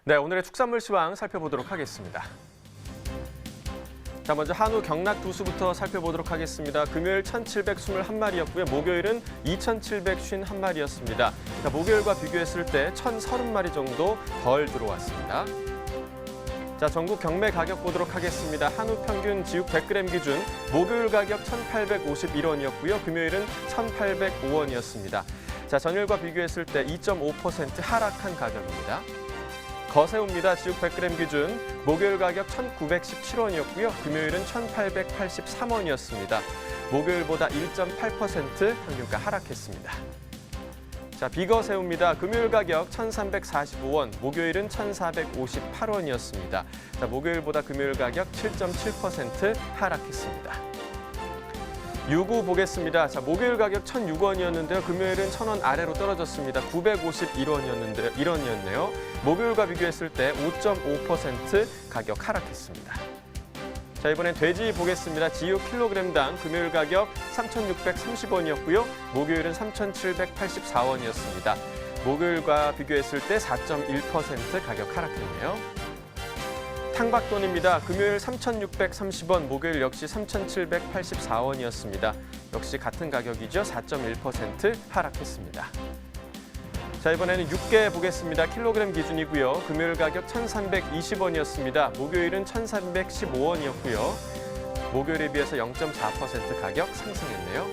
네, 오늘의 축산물 시황 살펴보도록 하겠습니다. 자, 먼저 한우 경락 두수부터 살펴보도록 하겠습니다. 금요일 1,721마리였고요. 목요일은 2,751마리였습니다. 자, 목요일과 비교했을 때 1,030마리 정도 덜 들어왔습니다. 자, 전국 경매 가격 보도록 하겠습니다. 한우 평균 지육 100g 기준 목요일 가격 1,851원이었고요. 금요일은 1,805원이었습니다. 자, 전일과 비교했을 때 2.5% 하락한 가격입니다. 거새우입니다. 지육 100g 기준 목요일 가격 1,917원이었고요. 금요일은 1,883원이었습니다. 목요일보다 1.8% 평균가 하락했습니다. 자, 비거새우입니다. 금요일 가격 1,345원, 목요일은 1,458원이었습니다. 자, 목요일보다 금요일 가격 7.7% 하락했습니다. 유구 보겠습니다. 자, 목요일 가격 1,006원이었는데요. 금요일은 1,000원 아래로 떨어졌습니다. 951원이었네요. 목요일과 비교했을 때 5.5% 가격 하락했습니다. 자, 이번엔 돼지 보겠습니다. 지육 킬로그램당 금요일 가격 3,630원이었고요. 목요일은 3,784원이었습니다. 목요일과 비교했을 때 4.1% 가격 하락했네요. 탕박돈입니다. 금요일 3,630원, 목요일 역시 3,784원이었습니다. 역시 같은 가격이죠. 4.1% 하락했습니다. 자, 이번에는 육개 보겠습니다. 킬로그램 기준이고요. 금요일 가격 1,320원이었습니다. 목요일은 1,315원이었고요. 목요일에 비해서 0.4% 가격 상승했네요.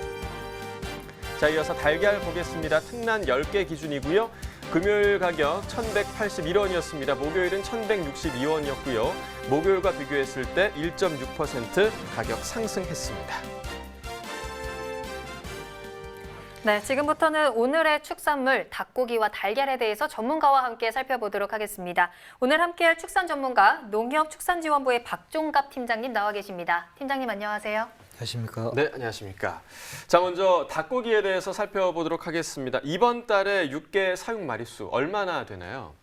자, 이어서 달걀 보겠습니다. 특란 10개 기준이고요. 금요일 가격 1,181원이었습니다. 목요일은 1,162원이었고요. 목요일과 비교했을 때 1.6% 가격 상승했습니다. 네, 지금부터는 오늘의 축산물 닭고기와 달걀에 대해서 전문가와 함께 살펴보도록 하겠습니다. 오늘 함께할 축산 전문가 농협축산지원부의 박종갑 팀장님 나와 계십니다. 팀장님 안녕하세요. 안녕하십니까? 네, 안녕하십니까. 자, 먼저 닭고기에 대해서 살펴보도록 하겠습니다. 이번 달에 육개 사육 마리수 얼마나 되나요?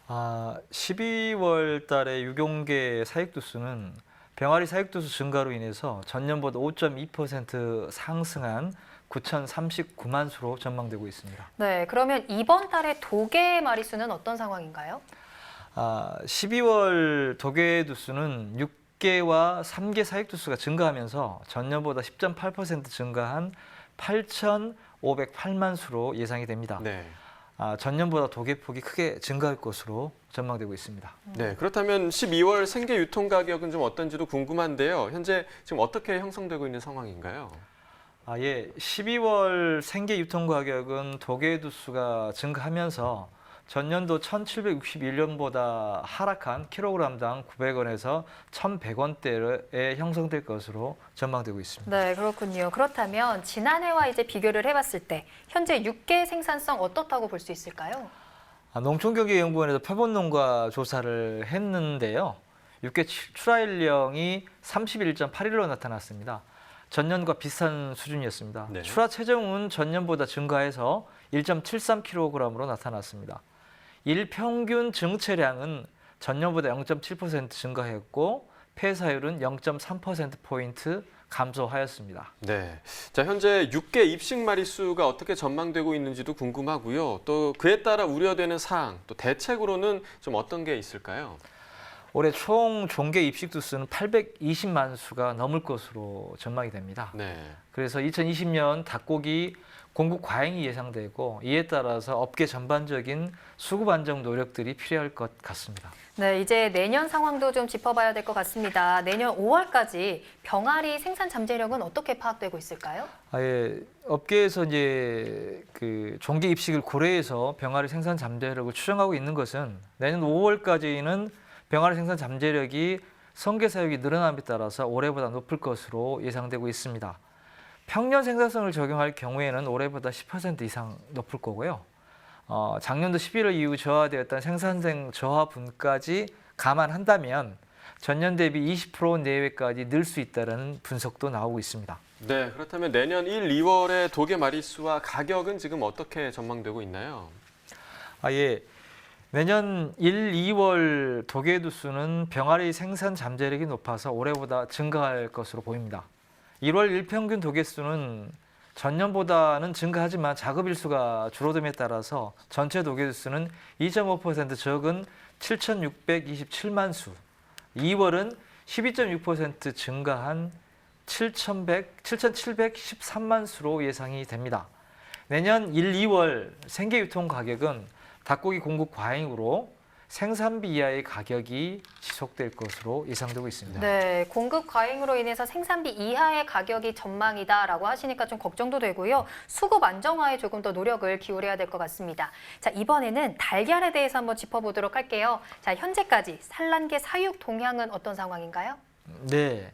12월 달에 유경계 사육두수는 병아리 사육두수 증가로 인해서 전년보다 5.2% 상승한 9,039만 수로 전망되고 있습니다. 네, 그러면 이번 달에 도개 마리수는 어떤 상황인가요? 12월 도개 두수는 6개와 3개 사육두수가 증가하면서 전년보다 10.8% 증가한 8,508만 수로 예상이 됩니다. 네. 전년보다 도개폭이 크게 증가할 것으로 전망되고 있습니다. 네, 그렇다면 12월 생계 유통 가격은 좀 어떤지도 궁금한데요. 현재 지금 어떻게 형성되고 있는 상황인가요? 12월 생계 유통 가격은 도개 두수가 증가하면서 전년도 1,761년보다 하락한 킬로그램당 900원에서 1,100원대에 형성될 것으로 전망되고 있습니다. 네, 그렇군요. 그렇다면 지난해와 이제 비교를 해봤을 때 현재 육개 생산성 어떻다고 볼 수 있을까요? 농촌경제연구원에서 표본농가 조사를 했는데요. 육개 출하일령이 31.8일로 나타났습니다. 전년과 비슷한 수준이었습니다. 네. 출하 체정은 전년보다 증가해서 1.73kg으로 나타났습니다. 일평균 증체량은 전년보다 0.7% 증가했고 폐사율은 0.3%포인트 감소하였습니다. 네. 자, 현재 육개 입식 마리수가 어떻게 전망되고 있는지도 궁금하고요. 또 그에 따라 우려되는 사항, 또 대책으로는 좀 어떤 게 있을까요? 올해 총 종계 입식 두수는 820만 수가 넘을 것으로 전망이 됩니다. 네. 그래서 2020년 닭고기 공급 과잉이 예상되고 이에 따라서 업계 전반적인 수급 안정 노력들이 필요할 것 같습니다. 네, 이제 내년 상황도 좀 짚어봐야 될 것 같습니다. 내년 5월까지 병아리 생산 잠재력은 어떻게 파악되고 있을까요? 업계에서 이제 그 종계 입식을 고려해서 병아리 생산 잠재력을 추정하고 있는 것은 내년 5월까지는 병아리 생산 잠재력이 성게 사육이 늘어남에 따라서 올해보다 높을 것으로 예상되고 있습니다. 평년 생산성을 적용할 경우에는 올해보다 10% 이상 높을 거고요. 작년도 11월 이후 저하되었던 생산성 저하분까지 감안한다면 전년 대비 20% 내외까지 늘 수 있다는 분석도 나오고 있습니다. 네, 그렇다면 내년 1, 2월의 도개 마리수와 가격은 지금 어떻게 전망되고 있나요? 내년 1, 2월 도개 두수는 병아리 생산 잠재력이 높아서 올해보다 증가할 것으로 보입니다. 1월 일평균 도개 수는 전년보다는 증가하지만 작업 일수가 줄어듦에 따라서 전체 도계주 수는 2.5% 적은 7,627만 수, 2월은 12.6% 증가한 7,713만 수로 예상이 됩니다. 내년 1, 2월 생계 유통 가격은 닭고기 공급 과잉으로 생산비 이하의 가격이 지속될 것으로 예상되고 있습니다. 네, 공급 과잉으로 인해서 생산비 이하의 가격이 전망이다라고 하시니까 좀 걱정도 되고요. 수급 안정화에 조금 더 노력을 기울여야 될 것 같습니다. 자, 이번에는 달걀에 대해서 한번 짚어보도록 할게요. 자, 현재까지 산란계 사육 동향은 어떤 상황인가요? 네,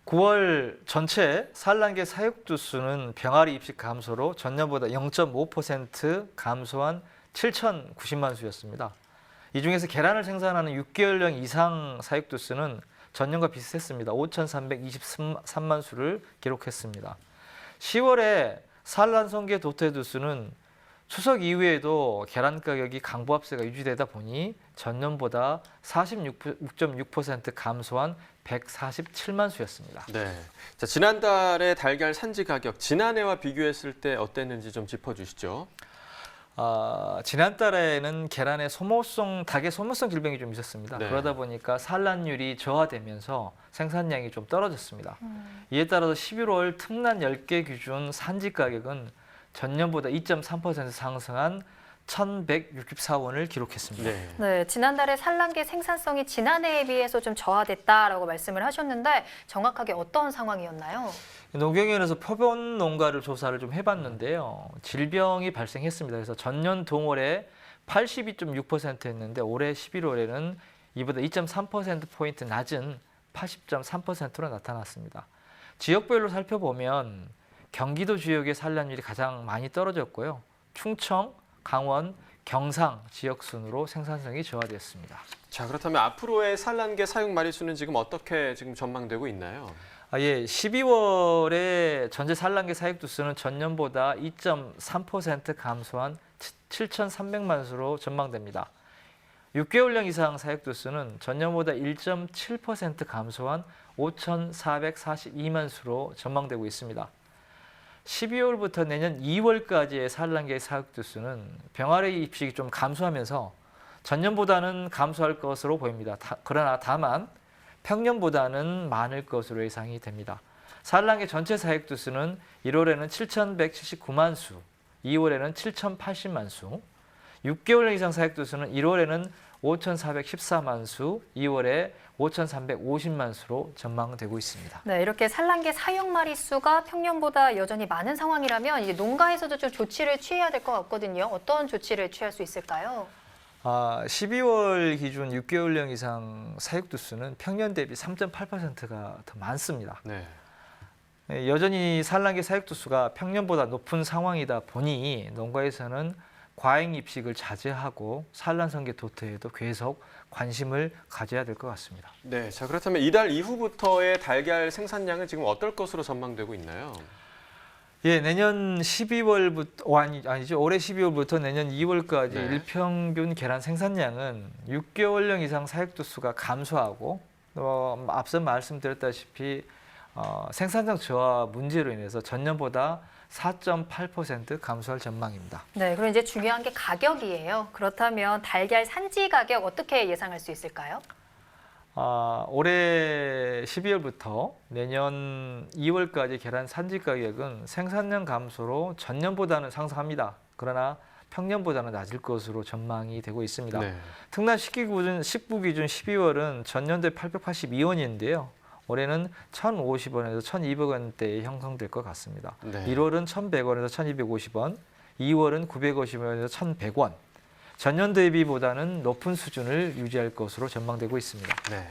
9월 전체 산란계 사육두 수는 병아리 입식 감소로 전년보다 0.5% 감소한 7,090만 수였습니다. 이 중에서 계란을 생산하는 6개월령 이상 사육두 수는 전년과 비슷했습니다. 5,323만 수를 기록했습니다. 10월에 산란성계 도태두 수는 추석 이후에도 계란 가격이 강보합세가 유지되다 보니 전년보다 46.6% 감소한 147만 수였습니다. 네. 자, 지난달의 달걀 산지 가격 지난해와 비교했을 때 어땠는지 좀 짚어주시죠. 지난달에는 닭의 소모성 질병이 좀 있었습니다. 네. 그러다 보니까 산란율이 저하되면서 생산량이 좀 떨어졌습니다. 이에 따라서 11월 특란 10개 기준 산지 가격은 전년보다 2.3% 상승한 1,164원을 기록했습니다. 네. 네, 지난달에 산란계 생산성이 지난해에 비해서 좀 저하됐다라고 말씀을 하셨는데 정확하게 어떤 상황이었나요? 농경위원회에서 표본 농가를 조사를 좀 해봤는데요. 질병이 발생했습니다. 그래서 전년 동월에 82.6%였는데 올해 11월에는 이보다 2.3%포인트 낮은 80.3%로 나타났습니다. 지역별로 살펴보면 경기도 지역의 산란율이 가장 많이 떨어졌고요. 충청, 강원, 경상 지역 순으로 생산성이 저하되었습니다. 자, 그렇다면 앞으로의 산란계 사육 마리수는 지금 어떻게 전망되고 있나요? 12월에 전체 산란계 사육두 수는 전년보다 2.3% 감소한 7,300만 수로 전망됩니다. 6개월령 이상 사육두 수는 전년보다 1.7% 감소한 5,442만 수로 전망되고 있습니다. 12월부터 내년 2월까지의 산란계 사육두 수는 병아리 입식이 좀 감소하면서 전년보다는 감소할 것으로 보입니다. 그러나 다만 평년보다는 많을 것으로 예상이 됩니다. 산란계 전체 사육두 수는 1월에는 7,179만 수, 2월에는 7,080만 수, 6개월 이상 사육두 수는 1월에는 5,414만 수, 2월에 5,350만 수로 전망되고 있습니다. 네, 이렇게 산란계 사육 마리수가 평년보다 여전히 많은 상황이라면 이제 농가에서도 좀 조치를 취해야 될 것 같거든요. 어떤 조치를 취할 수 있을까요? 12월 기준 6개월령 이상 사육두 수는 평년 대비 3.8%가 더 많습니다. 네. 여전히 산란계 사육두 수가 평년보다 높은 상황이다 보니 농가에서는 과잉 입식을 자제하고 산란성계 도태에도 계속 관심을 가져야 될 것 같습니다. 네. 자, 그렇다면 이달 이후부터의 달걀 생산량은 지금 어떨 것으로 전망되고 있나요? 예, 내년 12월부터 아니죠. 올해 12월부터 내년 2월까지 네. 일평균 계란 생산량은 6개월령 이상 사육두 수가 감소하고 앞서 말씀드렸다시피 생산성 저하 문제로 인해서 전년보다 4.8% 감소할 전망입니다. 네, 그럼 이제 중요한 게 가격이에요. 그렇다면 달걀 산지 가격 어떻게 예상할 수 있을까요? 올해 12월부터 내년 2월까지 계란 산지 가격은 생산량 감소로 전년보다는 상승합니다. 그러나 평년보다는 낮을 것으로 전망이 되고 있습니다. 네. 특란 식부 기준 12월은 전년도에 882원인데요. 올해는 1,050원에서 1,200원대에 형성될 것 같습니다. 네. 1월은 1,100원에서 1,250원, 2월은 950원에서 1,100원. 전년 대비보다는 높은 수준을 유지할 것으로 전망되고 있습니다. 네.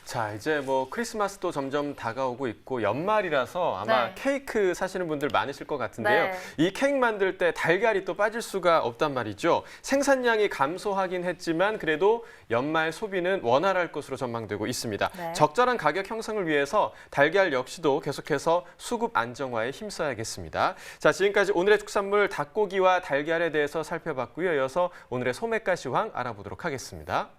자, 이제 뭐 크리스마스도 점점 다가오고 있고 연말이라서 아마 네. 케이크 사시는 분들 많으실 것 같은데요. 네. 이 케이크 만들 때 달걀이 또 빠질 수가 없단 말이죠. 생산량이 감소하긴 했지만 그래도 연말 소비는 원활할 것으로 전망되고 있습니다. 네. 적절한 가격 형성을 위해서 달걀 역시도 계속해서 수급 안정화에 힘써야겠습니다. 자, 지금까지 오늘의 축산물 닭고기와 달걀에 대해서 살펴봤고요. 이어서 오늘의 소매가 시황 알아보도록 하겠습니다.